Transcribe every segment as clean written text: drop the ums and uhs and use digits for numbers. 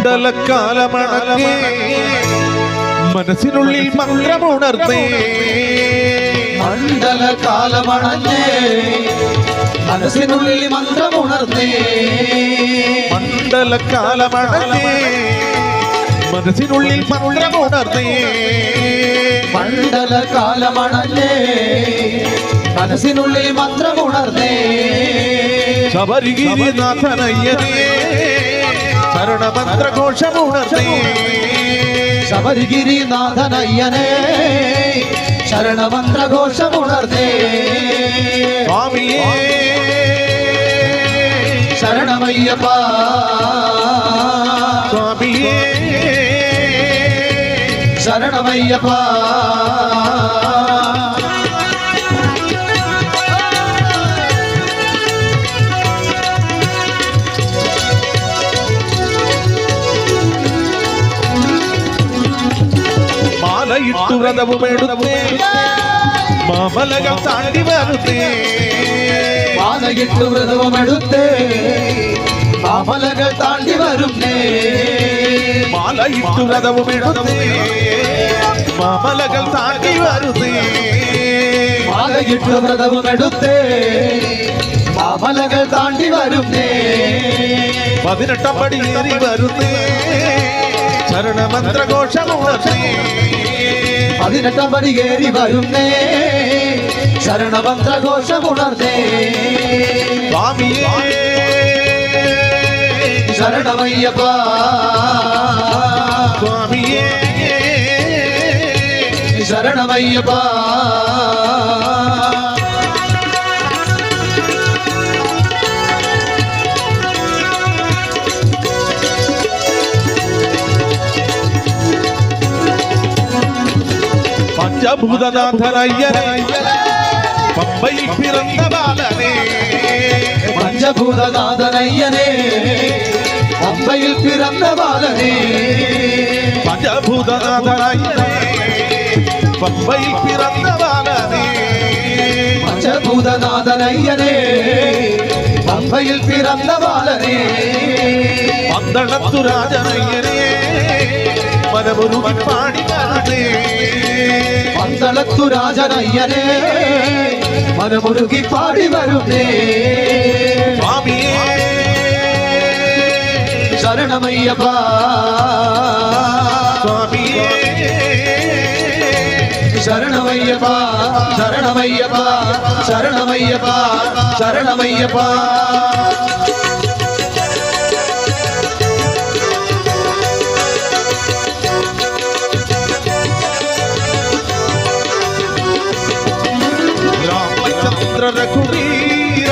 മണ്ഡലക്കാലമണഞ്ഞേ മനസ്സിനുള്ളിൽ മന്ത്രമുണർന്നേ മണ്ഡലകാലമണഞ്ഞേ മനസ്സിനുള്ളിൽ മന്ത്രമുണർന്നേ മണ്ഡലക്കാലമണഞ്ഞേ മനസ്സിനുള്ളിൽ മന്ത്രമുണർന്നേ മണ്ഡലകാലമണഞ്ഞേ മനസ്സിനുള്ളിൽ മന്ത്രമുണർന്നേ ശബരിഗിരിനാഥനയ്യനേ ശരണമന്ത്രഘോഷമുണർന്നേ ശബരിഗിരിനാഥനയ്യനേ ശരണമന്ത്രഘോഷമുണർന്നേ സ്വാമിയേ ശരണമയ്യപ്പ സ്വാമിയേ ശരണമയ്യപ്പ മാലയിട്ടു വ്രതവുമെടുത്തേ മാമലകൾ താണ്ടി വരുന്നേ മാലയിട്ടു വ്രതവുമെടുത്തേ മാമലകൾ താണ്ടി വരുന്നേ മാലയിട്ടു വ്രതവുമെടുത്തേ മാമലകൾ താണ്ടി വരുന്നേ മാലയിട്ടു വ്രതവുമെടുത്തേ മാമലകൾ താണ്ടി വരുന്നേ 18 പടി ഏറി വരുന്നേ ശരണമന്ത്രഘോഷമുണർന്നേ 18 പടി ഏറി വരുന്നേ ശരണമന്ത്രഘോഷമുണർന്നേ സ്വാമിയേ ശരണമയ്യപ്പ സ്വാമിയേ ശരണമയ്യപ്പ പഞ്ചഭൂതനാഥനയ്യനേ പമ്പയിൽ പിറന്ന ബാലനേ പഞ്ചഭൂതനാഥനയ്യനേ പമ്പയിൽ പിറന്ന ബാലനേ പഞ്ചഭൂതനാഥനയ്യനേ പമ്പയിൽ പിറന്ന ബാലനേ പഞ്ചഭൂതനാഥനയ്യനേ പമ്പയിൽ പിറന്ന ബാലനേ പന്തളത്തു രാജനയ്യനേ മനമുരുകി പാടി വരണേ പന്തളത്തു രാജനയ്യനേ മനമുരുകി പാടി വരുന്നേ സ്വാമിയേ ശരണമയ്യപ്പ സ്വാമിയേ ശരണമയ്യപ്പ ശരണമയ്യപ്പ ശരണമയ്യപ്പ ശരണമയ്യപ്പ రఘువీర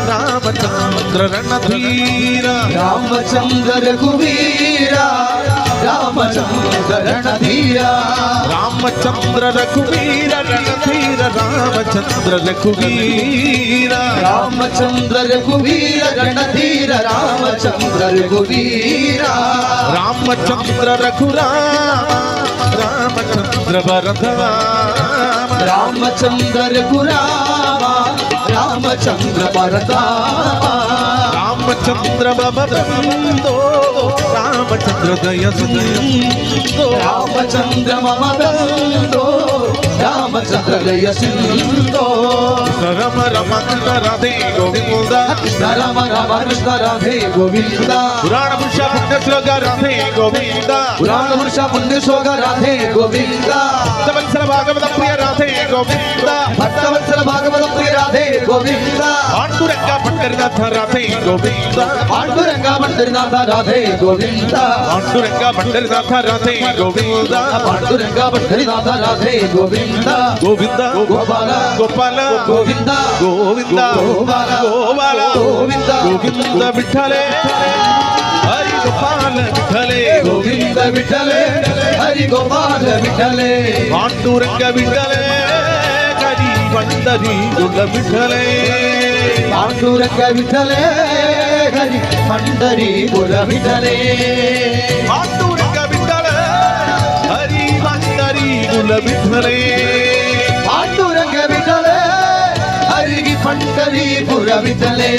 రామచంద్ర రణధీర రామచంద్ర రఘువీర రామచంద్ర రణధీర రామచంద్ర రఘువీర రణధీర రామచంద్ర రఘువీర రామచంద్ర రఘువీర రణధీర రామచంద్ర రఘువీర రామచంద్ర రఘురామ రామచంద్ర భరతరామ రామచంద్ర రఘురామ రామచంద్ర భరతామ రామచంద్ర మమబందో రామచంద్ర దయసిందో రామచంద్ర మమబందో రామచంద్ర దయసిందో రమ రమ కృష్ణ రాధే గోవింద కృష్ణ రమ రమ కృష్ణ రాధే గోవింద పురాణ పురుష పుణ్య శ్లోక రాధే గోవింద పురాణ పురుష పుణ్య శ్లోక రాధే గోవింద భక్తవత్సల భాగవత ప్రియ రాధే గోవింద భక్తవత్సల భాగవత ప్రియ రాధే గోవింద పాండురంగ పండరినాథ రాధే గోవింద పాండురంగ పండరినాథ రాధే గోవింద పాండురంగ పండరినాథ రాధే గోవింద పాండురంగ పండరినాథ రాధే గోవింద గోవింద గోపాల గోపాల గోవింద గోవింద గోపాల గోపాల గోవింద గోవింద విఠలే హరి గోపాల విఠలే గోవింద విఠలే హరి గోపాల విఠలే పాండురంగ విఠలే హరి పండరి గుణ విఠలే పాండురంగ విఠలే హరి పండరి గుణ విఠలే పాండురంగ విఠలే హరి పండరి గుణ విఠలే పాండురంగ విఠలే హరి पंढरीपुर विठले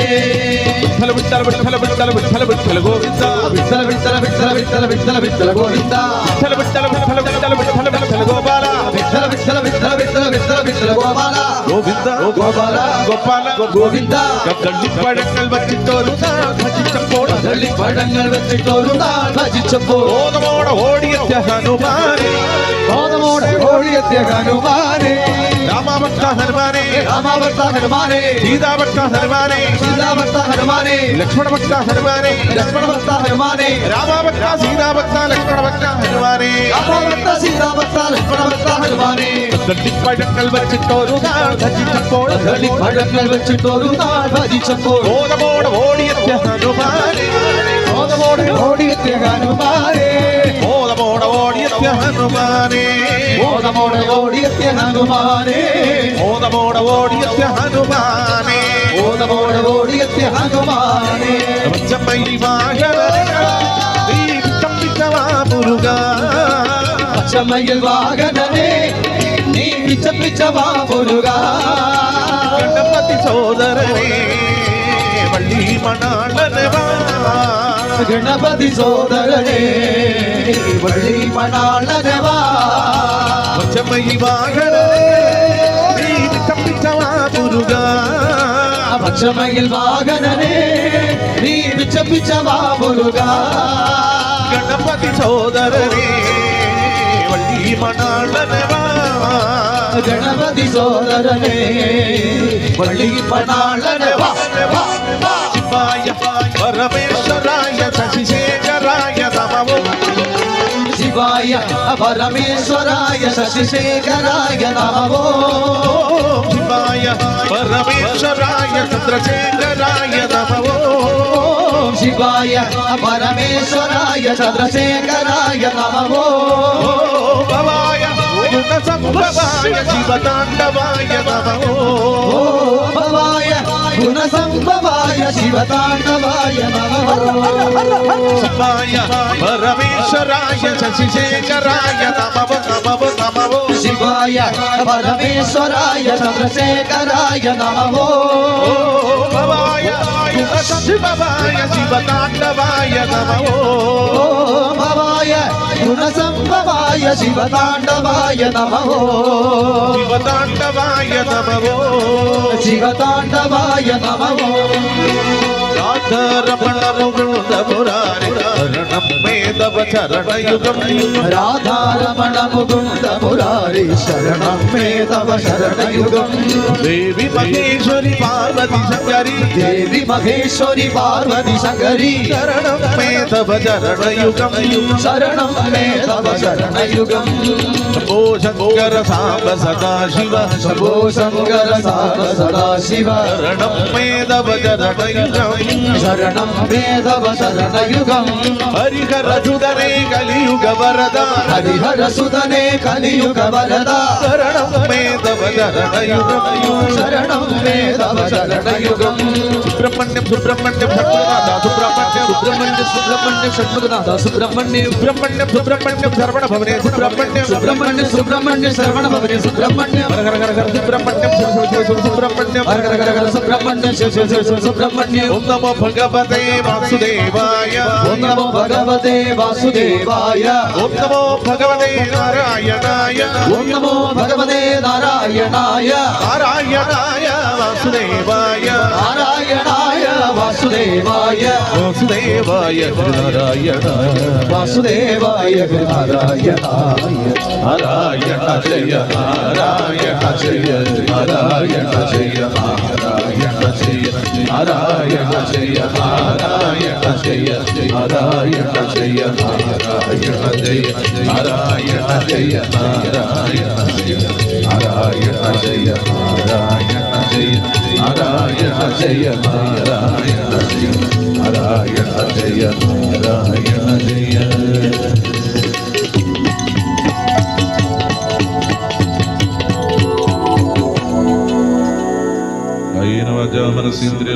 विठ्ठल विठ्ठल विठ्ठल विठ्ठल विठ्ठल विठ्ठल गोविंद विठ्ठल विठ्ठल विठ्ठल विठ्ठल विठ्ठल विठ्ठल गोविंद विठ्ठल विठ्ठल विठ्ठल विठ्ठल विठ्ठल विठ्ठल गोपाल विठ्ठल विठ्ठल विठ्ठल विठ्ठल विठ्ठल विठ्ठल गोपाल गोविंद गोपाल गोपाल गोविंद കള്ളി പഴങ്ങൾ വച്ചിട്ടൊരുതാൾ ഭജിച്ചപ്പോൾ കള്ളി പഴങ്ങൾ വെച്ചിട്ടൊരുതാൾ ഭജിച്ചപ്പോൾ ഓതമോടെ ഓടിയെത്തിയ ഹനുമാനെ ഓതമോടെ ഓടിയെത്തിയ ഹനുമാനെ രാമഭക്ത ഹനുമാനെ രാമഭക്ത ഹനുമാനെ സീതാഭക്ത ഹനുമാനെ സീതാഭക്ത ഹനുമാനെ ലക്ഷ്മണഭക്ത ഹനുമാനെ ലക്ഷ്മണഭക്ത ഹനുമാനെ രാമഭക്ത സീതാഭക്ത ലക്ഷ്മണഭക്ത ഹനുമാനെ രാമഭക്ത സീതാഭക്ത ലക്ഷ്മണഭക്ത ഹനുമാനെ കള്ളിപ്പഴങ്ങൾ വച്ചിട്ടൊരുതാൾ ഭജിച്ചപ്പോൾ കള്ളിപ്പഴങ്ങൾ വെച്ചിട്ടൊരുതാൾ ഭജിച്ചപ്പോൾ ഓതമോടെ ഓടിയെത്തിയ ഹനുമാനെ ഓതമോടെ ഓടിയെത്തിയ ഹനുമാനെ ഓതമോടെ ഓടിയെത്തിയ ഹനുമാനെ ഓതമോടെ ഓടിയെത്തിയ ഹനുമാനെ ഓതമോടെ ഓടിയെത്തിയ ഹനുമാനെ ഓതമോടെ ഓടിയെത്തിയ ഹനുമാനെ പച്ചമയിൽ വാഹനേ തമ്പിച്ചവാ മുരുക പച്ചമയിൽ വാഹനനെ നീ പിച്ചപ്പിച്ചവാ മുരുക ഗണപതി സോദരനെ വള്ളി മണാളനെ വാ ഗണപതി സോദരനെ വള്ളി മണാളനെ വാ പച്ചമയിൽ വാഹനേ തമ്പിച്ചവാ മുരുക പച്ചമയിൽ വാഹനനെ നീ പിച്ചപ്പിച്ചവാ മുരുക ഗണപതി സോദരനെ വള്ളി മണാളനെ വാ ഗണപതി സോദരനെ വള്ളി മണാളനെ വാ ശിവായ പരമേശ്വരായ ശശിശേഖരായ നമോ ശിവായ പരമേശ്വരായ ശശിശേഖരായ നമോ ശിവായ പരമേശ്വരായ ചന്ദ്രശേഖരായ നമോ ശിവായ പരമേശ്വരായ ചന്ദ്രശേഖരായ നമോ ഭവായ ഗുണസംഭവായ ശിവതാണ്ഡവായ നമോ ഭവായ ഗുണസംഭവായ ശിവതാണ്ഡവായ നമോ ശിവായ പരമേശ്വരായ ശശിശേഖരായ നമോ നമോ നമോ ശിവായ പരമേശ്വരായ ചന്ദ്രശേഖരായ നമോ ഭവായ ഗുണസംഭവായ ശിവതാണ്ഡവായ നമോ ഭവായ ഗുണസംഭവായ ശിവതാണ്ഡവായ നമോ ശിവതാണ്ഡവായ നമോ ശിവതാണ്ഡവായ നമോ രാധാരമണ മുകുന്ദ മുരാരി ശരണം മേധവ ചരണയുഗം രാധാരമണ മുകുന്ദ മുരാരി ശരണം മേ തവ ശരണയുഗം ദേവി മഹേശ്വരി പാർവതി ശങ്കരി ദേവി മഹേശ്വരി പാർവതി ശങ്കരി ശരണം മേധവ ചരണയുഗം ശരണം മേ തവ ശരണയുഗം ശംഭോ ശങ്കര സാംബ സദാശിവ ശംഭോ ശങ്കര സാംബ സദാശിവ ശരണം മേധവ ചരണയുഗം ശരണം മേ തവ ശരണയുഗം ഹരിഹര സുതരേ കലിയുഗ വരദ ഹരിഹര സുതനേ കലിയുഗ വരദ ശരണം മേധവ ചരണയുഗം ശരണം മേ തവ ശരണയുഗം സുബ്രഹ്മണ്യം സുബ്രഹ്മണ്യം ഷൺമുഖനാഥ സുബ്രഹ്മണ്യം സുബ്രഹ്മണ്യം ഷൺമുഖനാഥ സുബ്രഹ്മണ്യം സുബ്രഹ്മണ്യം സുബ്രഹ്മണ്യം ശരവണ ഭവനേ സുബ്രഹ്മണ്യം സുബ്രഹ്മണ്യം ശരവണ ഭവനേ സുബ്രഹ്മണ്യം ഹര ഹര ഹര സുബ്രഹ്മണ്യം സുബ്രഹ്മണ്യം ഹര ഹര ഹര സുബ്രഹ്മണ്യം സുബ്രഹ്മണ്യം ഓം നമോ ഭഗവതേ വാസുദേവായ ഓം നമോ ഭഗവതേ വാസുദേവായ ഓം നമോ ഭഗവതേ നാരായണായ ഓം നമോ ഭഗവതേ നാരായണായ നാരായണായ വാസുദേവായ നാരായണായ വാസുദേവായ വാസുദേവായ നാരായണ വാസുദേവായ നാരായണായ നാരായണ ജയ നാരായണ ജയ നാരായണ ജയ നാരായണ ജയ നാരായണ ജയ നാരായണ ജയ നാരായണ ജയ നാരായണ ജയ നാരായണ ജയ നാരായണ ജയ നാരായണ ജയ നാരായണ ജയ നാരായണ ജയ നാരായണ ജയ നാരായണ ജയ നാരായണ ജയ മനസ്സേന്ദ്രിയ